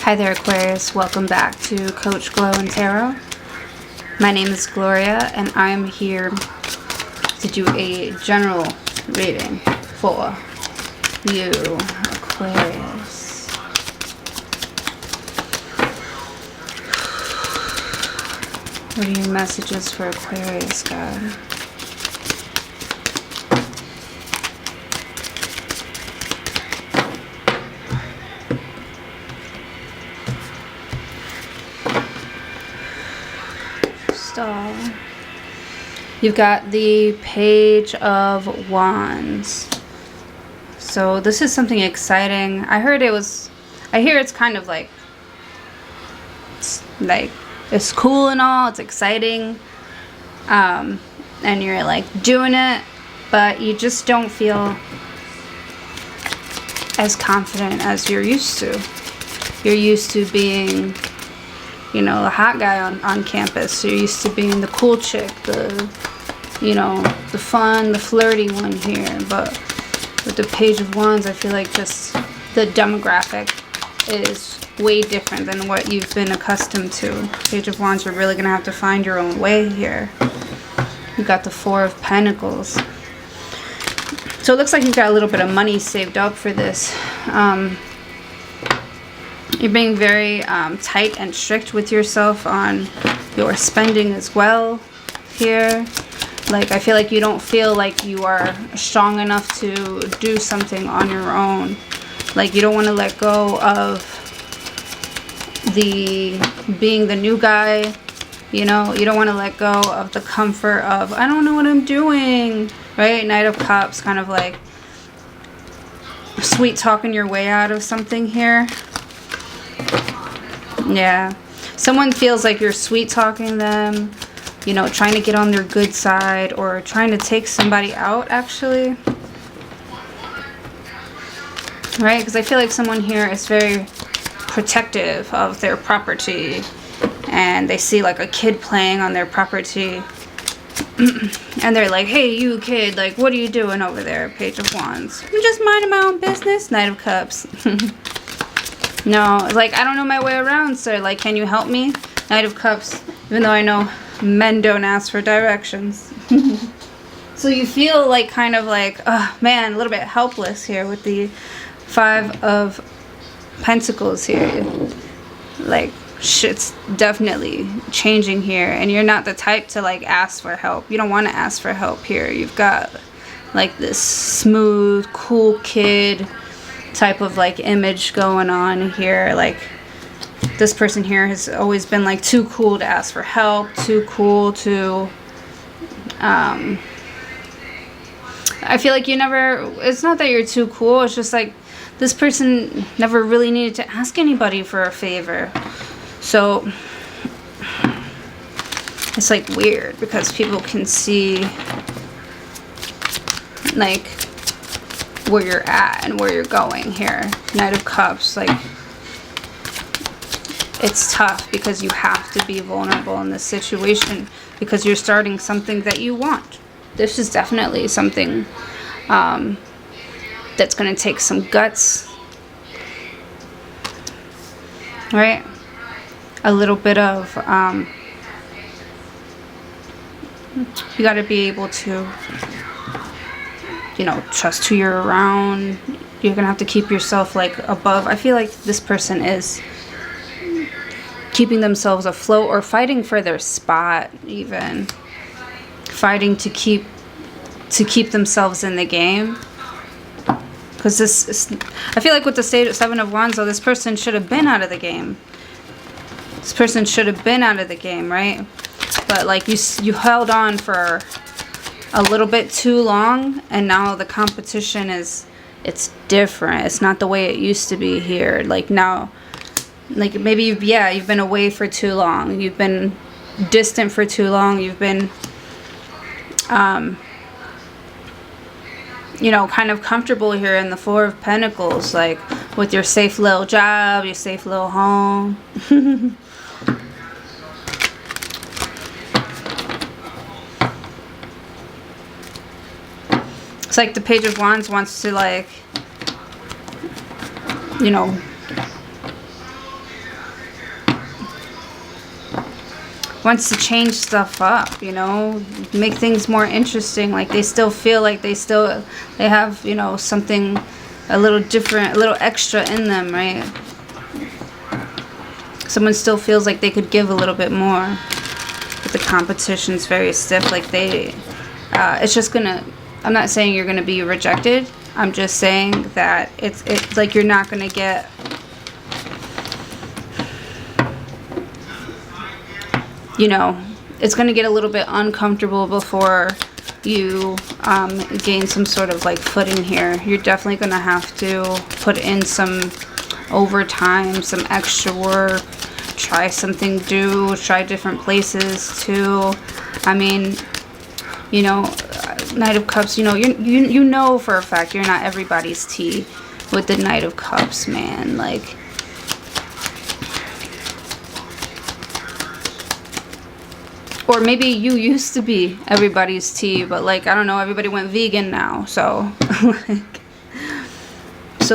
Hi there, Aquarius. Welcome back to Coach Glow and Tarot. My name is Gloria, and I'm here to do a general reading for you, Aquarius. What are your messages for Aquarius, God? You've got the Page of Wands. So this is something exciting. I hear it's kind of like it's cool and all, it's exciting. And you're like doing it, but you just don't feel as confident as you're used to. You're used to being, you know, the hot guy on campus. You're used to being the cool chick, the fun, the flirty one here. But with the Page of Wands, I feel like just the demographic is way different than what you've been accustomed to. Page of Wands, you're really going to have to find your own way here. You got the Four of Pentacles. So it looks like you've got a little bit of money saved up for this. You're being very tight and strict with yourself on your spending as well here. Like, I feel like you don't feel like you are strong enough to do something on your own. Like, you don't want to let go of being the new guy. You know, you don't want to let go of the comfort of, I don't know what I'm doing, right? Knight of Cups, kind of like sweet talking your way out of something here. Yeah, someone feels like you're sweet talking them, you know, trying to get on their good side or trying to take somebody out, actually. Right? Because I feel like someone here is very protective of their property, and they see like a kid playing on their property and they're like, hey, you kid, like, what are you doing over there? Page of Wands. I'm just minding my own business. Knight of Cups. No, like, I don't know my way around, sir. Like, can you help me? Knight of Cups. Even though I know men don't ask for directions. So you feel like kind of like, oh man, a little bit helpless here with the Five of Pentacles here. Like, shit's definitely changing here. And you're not the type to like ask for help. You don't want to ask for help here. You've got like this smooth, cool kid type of like image going on here. Like, this person here has always been like too cool to ask for help, too cool to I feel like you never, it's not that you're too cool, it's just like this person never really needed to ask anybody for a favor. So it's like weird because people can see like where you're at and where you're going here. Knight of Cups, like, it's tough because you have to be vulnerable in this situation because you're starting something that you want. This is definitely something that's going to take some guts, right? A little bit of you got to be able to, you know, trust who you're around. You're gonna have to keep yourself like above. I feel like this person is keeping themselves afloat or fighting for their spot, even fighting to keep themselves in the game. Because this is, I feel like with the Seven of Wands, though, this person should have been out of the game. This person should have been out of the game, right? But like you held on for a little bit too long, and now the competition is, it's different. It's not the way it used to be here. Like now, like maybe you've been away for too long. You've been distant for too long. You've been you know, kind of comfortable here in the Four of Pentacles, like with your safe little job, your safe little home. It's like the Page of Wands wants to, like, you know, wants to change stuff up, you know, make things more interesting. Like they still feel like they have, you know, something a little different, a little extra in them, right? Someone still feels like they could give a little bit more, but the competition's very stiff. Like it's just gonna, I'm not saying you're gonna be rejected. I'm just saying that it's like you're not gonna get, you know, it's going to get a little bit uncomfortable before you gain some sort of like footing here. You're definitely going to have to put in some overtime, some extra work, try something new, try different places too. I mean, you know, Knight of Cups, you know, you know for a fact you're not everybody's tea with the Knight of Cups, man. Like, or maybe you used to be everybody's tea, but like, I don't know, everybody went vegan now. So,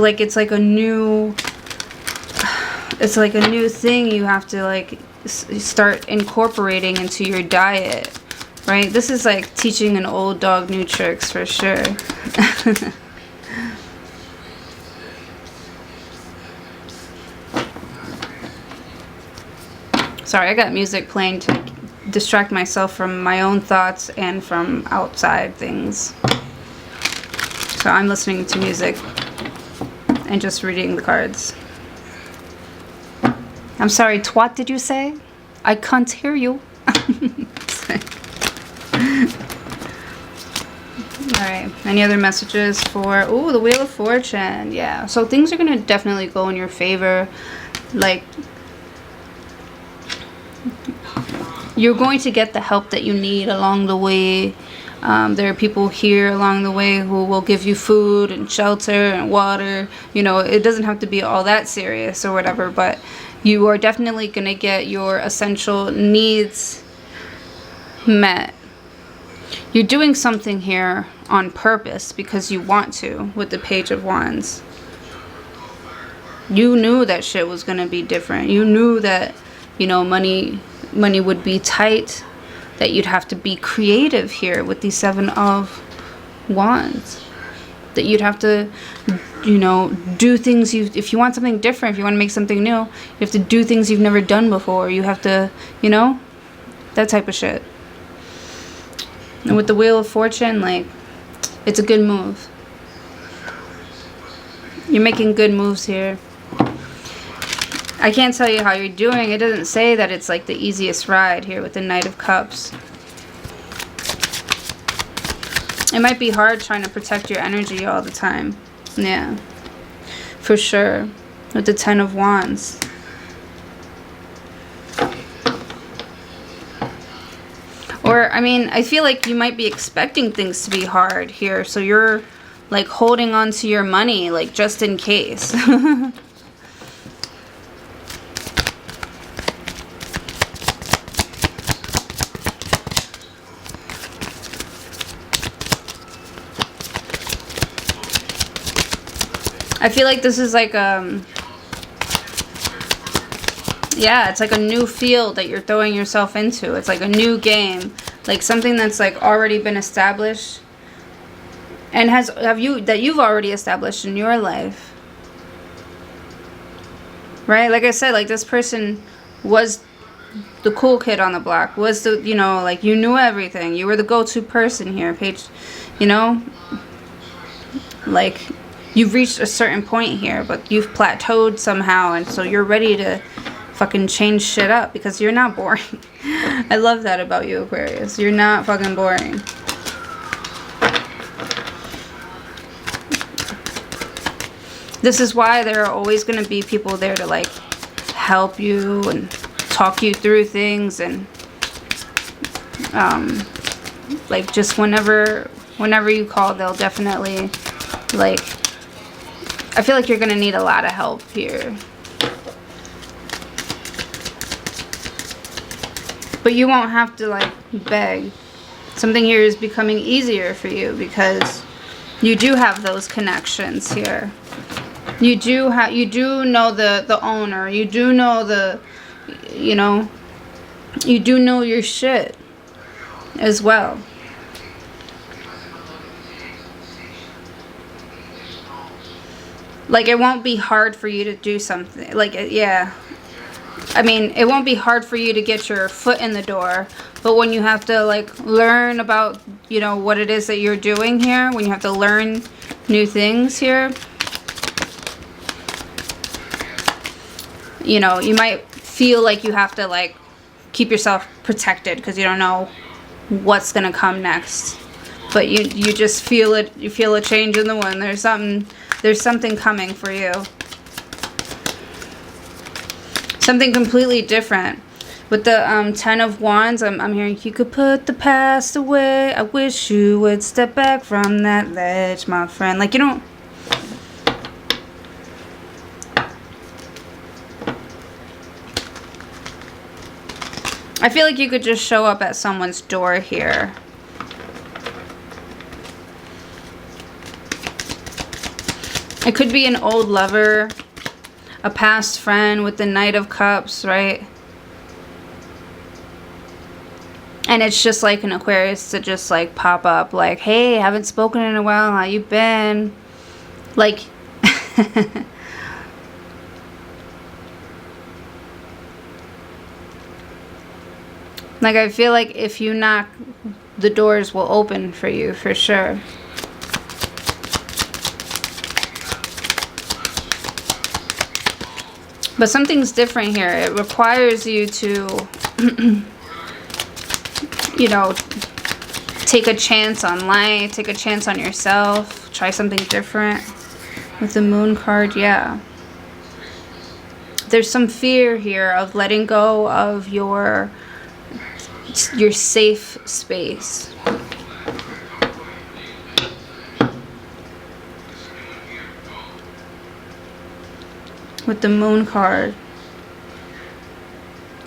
like, it's like a new thing you have to like start incorporating into your diet, right? This is like teaching an old dog new tricks for sure. Sorry, I got music playing to distract myself from my own thoughts and from outside things. So I'm listening to music and just reading the cards. I'm sorry, twat did you say? I can't hear you. Alright, any other messages for, ooh, the Wheel of Fortune. Yeah, so things are going to definitely go in your favor. Like, you're going to get the help that you need along the way. There are people here along the way who will give you food and shelter and water. You know, it doesn't have to be all that serious or whatever, but you are definitely going to get your essential needs met. You're doing something here on purpose because you want to with the Page of Wands. You knew that shit was going to be different. You knew that, you know, money would be tight, that you'd have to be creative here with the Seven of Wands, that you'd have to, you know, do things if you want something different, if you want to make something new, you have to do things you've never done before. You have to, you know, that type of shit. And with the Wheel of Fortune, like, it's a good move. You're making good moves here. I can't tell you how you're doing. It doesn't say that it's like the easiest ride here with the Knight of Cups. It might be hard trying to protect your energy all the time. Yeah, for sure. With the Ten of Wands. Or, I mean, I feel like you might be expecting things to be hard here. So you're like holding on to your money, like just in case. I feel like this is like, yeah, it's like a new field that you're throwing yourself into. It's like a new game, like something that's like already been established and that you've already established in your life, right? Like I said, like this person was the cool kid on the block, was the, you know, like you knew everything. You were the go-to person here, Paige, you know, like you've reached a certain point here, but you've plateaued somehow, and so you're ready to fucking change shit up because you're not boring. I love that about you, Aquarius. You're not fucking boring. This is why there are always going to be people there to like help you and talk you through things, and like just whenever you call, they'll definitely, like, I feel like you're gonna need a lot of help here. But you won't have to like beg. Something here is becoming easier for you because you do have those connections here. You do know the owner. You do know the, you know, You do know your shit as well. Like, it won't be hard for you to do something. Like, yeah. I mean, it won't be hard for you to get your foot in the door. But when you have to, like, learn about, you know, what it is that you're doing here, when you have to learn new things here, you know, you might feel like you have to, like, keep yourself protected because you don't know what's going to come next. But you just feel it. You feel a change in the wind. There's something coming for you. Something completely different. With the 10 of Wands, I'm hearing, you could put the past away. I wish you would step back from that ledge, my friend. Like, you don't... I feel like you could just show up at someone's door here. It could be an old lover, a past friend with the Knight of Cups, right? And it's just like an Aquarius to just like pop up like, hey, haven't spoken in a while, how you been? Like, like I feel like if you knock, the doors will open for you for sure. But something's different here. It requires you to, you know, take a chance on life, take a chance on yourself, try something different. With the Moon card, yeah. There's some fear here of letting go of your safe space. With the Moon card,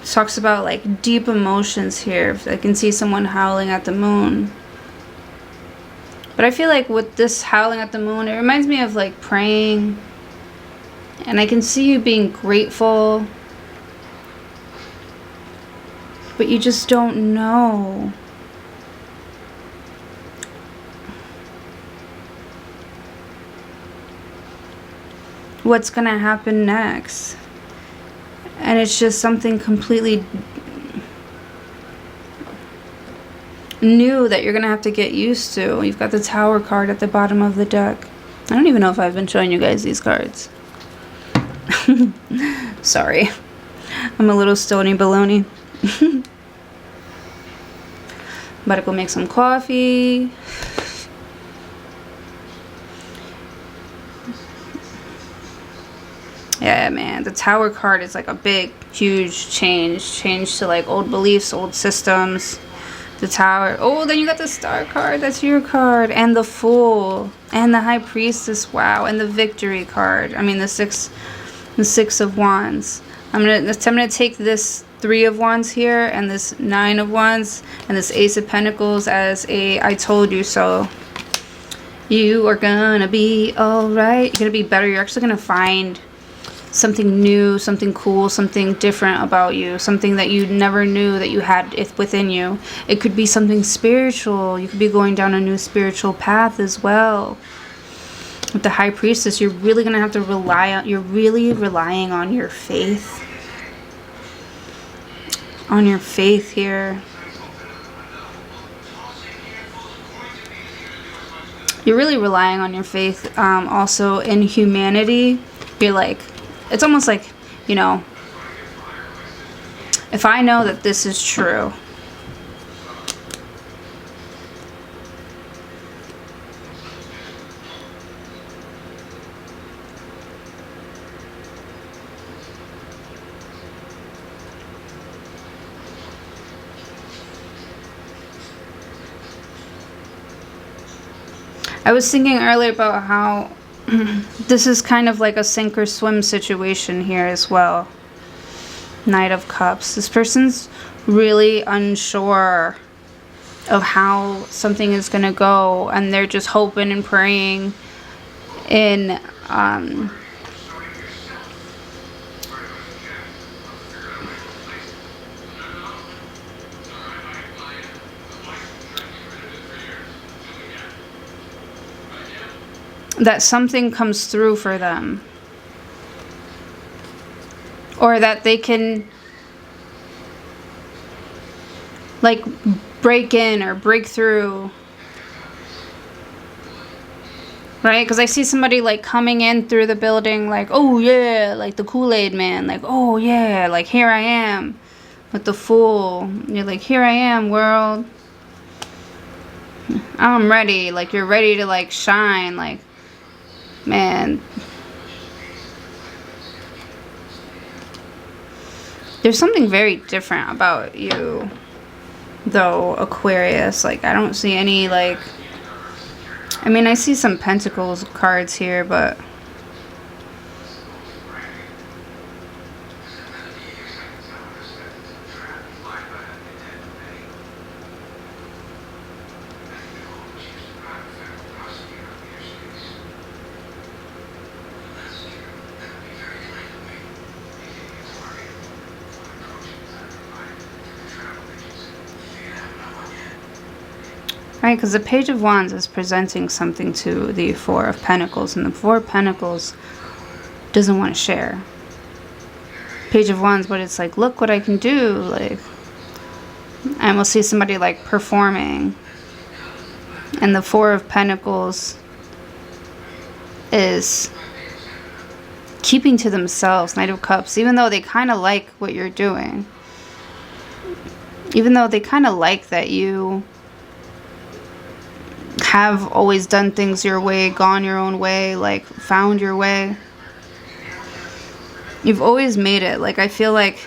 it talks about like deep emotions here. I can see someone howling at the moon. But I feel like with this howling at the moon, it reminds me of like praying. And I can see you being grateful. But you just don't know. What's gonna happen next. And it's just something completely new that you're gonna have to get used to. You've got the Tower card at the bottom of the deck. I don't even know if I've been showing you guys these cards. Sorry. I'm a little stony baloney. About to go make some coffee. Yeah, man, the Tower card is like a big, huge change to like old beliefs, old systems. The Tower. Oh, then you got the Star card. That's your card. And the Fool. And the High Priestess. Wow. And the Victory card. I mean, the Six of Wands. I'm gonna take this 3 of Wands here and this 9 of Wands and this Ace of Pentacles as a I told you so. You are gonna be alright. You're gonna be better. You're actually gonna find something new, something cool, something different about you, something that you never knew that you had within you. It could be something spiritual. You could be going down a new spiritual path as well. With the High Priestess, you're really going to have to you're really relying on your faith. On your faith here. You're really relying on your faith also in humanity. You're like, it's almost like, you know, if I know that this is true, I was thinking earlier about how this is kind of like a sink or swim situation here as well. Knight of Cups. This person's really unsure of how something is going to go, and they're just hoping and praying in that something comes through for them. Or that they can, like, break in or break through. Right? Because I see somebody, like, coming in through the building, like, oh, yeah, like the Kool-Aid man. Like, oh, yeah, like, here I am with the Fool. You're like, here I am, world. I'm ready. Like, you're ready to, like, shine. Like, man. There's something very different about you, though, Aquarius. Like, I don't see any, like... I mean, I see some Pentacles cards here, but... Right, because the Page of Wands is presenting something to the Four of Pentacles, and the Four of Pentacles doesn't want to share. Page of Wands, but it's like, look what I can do, like, and we'll see somebody, like, performing, and the Four of Pentacles is keeping to themselves, Knight of Cups, even though they kind of like what you're doing, even though they kind of like that you have always done things your way, gone your own way, like found your way. You've always made it. Like, I feel like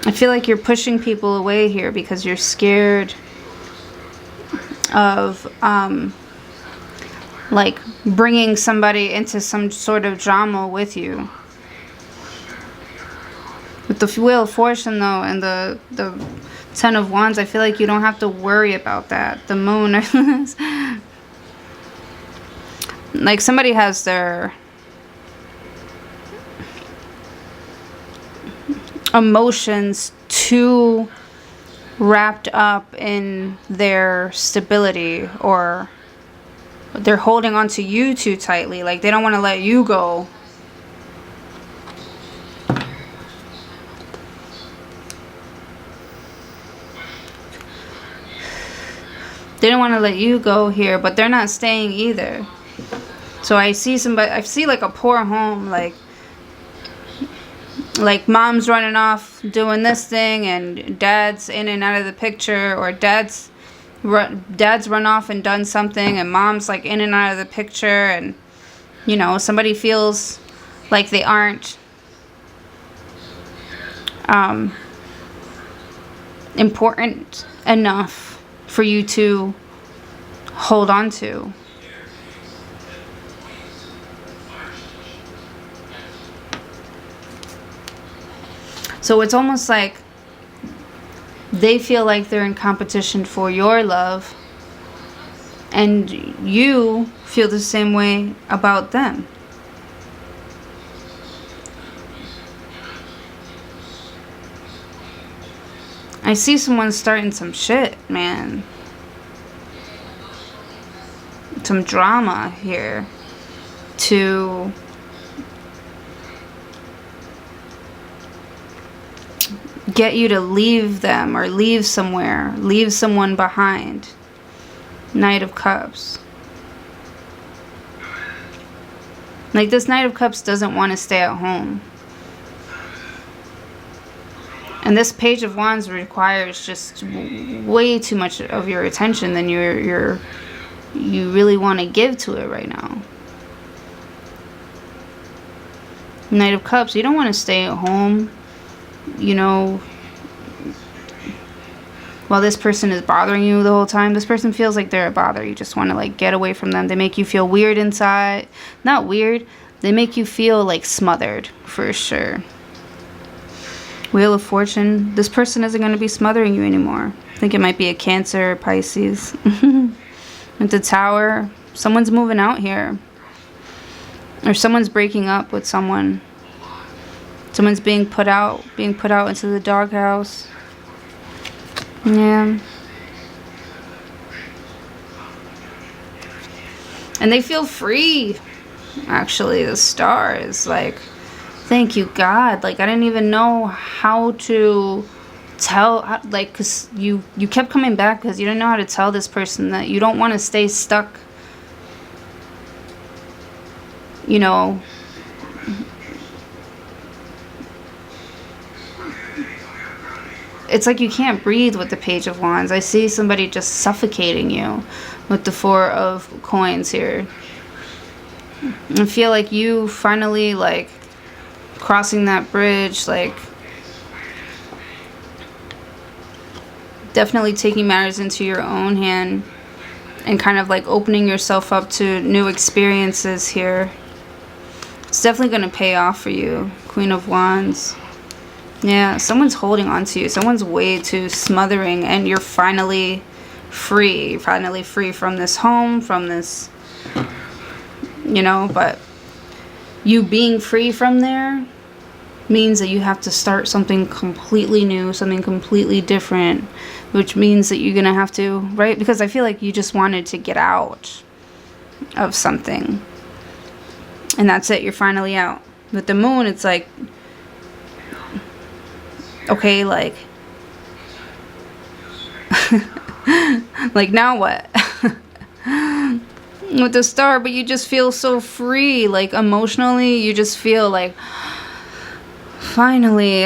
I feel like you're pushing people away here because you're scared of like bringing somebody into some sort of drama with you. With the Wheel of Fortune, though, and the Ten of Wands, I feel like you don't have to worry about that. The Moon, like somebody has their emotions too wrapped up in their stability, or they're holding on to you too tightly. Like, they don't want to let you go. They don't want to let you go here, but they're not staying either. So I see somebody, I see like a poor home, like mom's running off doing this thing, and dad's in and out of the picture, or dad's run off and done something, and mom's like in and out of the picture, and you know, somebody feels like they aren't important enough for you to hold on to. So it's almost like they feel like they're in competition for your love, and you feel the same way about them. I see someone starting some shit, man. Some drama here to get you to leave them, or leave somewhere, leave someone behind. Knight of Cups. Like, this Knight of Cups doesn't want to stay at home. And this Page of Wands requires just way too much of your attention than you really want to give to it right now. Knight of Cups, you don't want to stay at home, you know, while this person is bothering you the whole time. This person feels like they're a bother. You just want to, like, get away from them. They make you feel weird inside. Not weird. They make you feel, like, smothered, for sure. Wheel of Fortune. This person isn't going to be smothering you anymore. I think it might be a Cancer or Pisces. With the Tower, someone's moving out here. Or someone's breaking up with someone. Someone's being put out into the doghouse. Yeah. And they feel free. Actually, the Star is like, thank you, God. Like, I didn't even know how to tell, like, because you kept coming back because you didn't know how to tell this person that you don't want to stay stuck, you know. It's like you can't breathe with the Page of Wands. I see somebody just suffocating you with the Four of Coins here. I feel like you finally, like, crossing that bridge, like, definitely taking matters into your own hand and kind of, like, opening yourself up to new experiences here. It's definitely going to pay off for you, Queen of Wands. Yeah, someone's holding on to you. Someone's way too smothering, and you're finally free. You're finally free from this home, from this, you know, but you being free from there means that you have to start something completely new, something completely different, which means that you're going to have to, right? Because I feel like you just wanted to get out of something. And that's it. You're finally out. With the Moon, it's like, okay, like, like, now what? With the Star, but you just feel so free, like, emotionally, you just feel like, finally,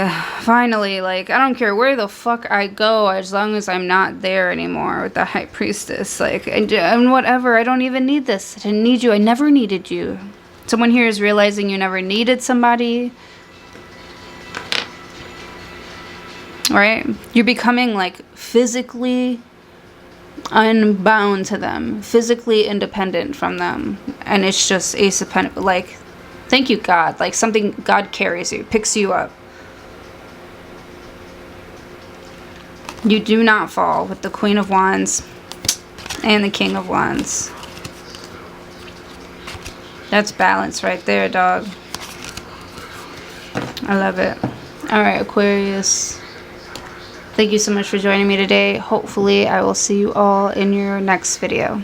like, I don't care where the fuck I go, as long as I'm not there anymore with the High Priestess, like, and whatever, I don't even need this, I didn't need you, I never needed you. Someone here is realizing you never needed somebody. Right? You're becoming, like, physically unbound to them, physically independent from them, and it's just Ace of Pentacles. Like, thank you, God. Like, something, God carries you, picks you up. You do not fall with the Queen of Wands and the King of Wands. That's balance right there, dog. I love it. All right, Aquarius. Thank you so much for joining me today. Hopefully, I will see you all in your next video.